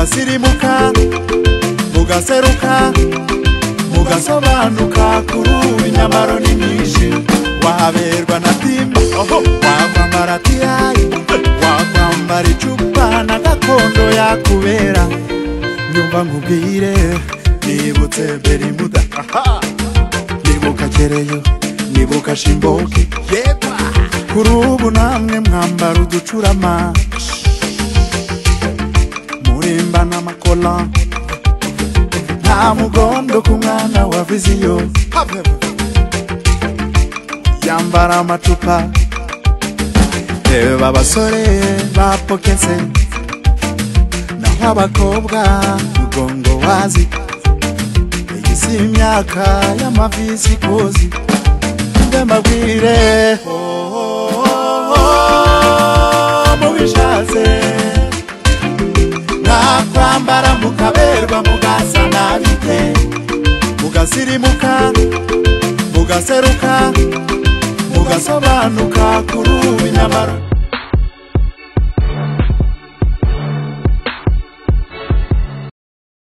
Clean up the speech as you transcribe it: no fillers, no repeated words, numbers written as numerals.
mugasirimuka mugaseruka mugasobanuka kuri ubu inyamaro ni nyinshi wahaberwa na timba wakwambara tiyayi wakwambara icupa na gakondo yakubera nyumva nkubwire nibutse Berimuda nibuka Kereyo nibuka Shimboke kuri ubu namwe mwambara uducurama murimba n'amakola nta mugondo ku mwana wa Viziyo yambara amacupa reba abasore bapoketse naho abakobwa mugongo wazi iyi si imyaka y'amavisi kozi ndamabwire mubishatse nakwambara mukaberwa mugasa nabite mugasirimuka mugaseruka mugasobanuka kuri ubu inyamaro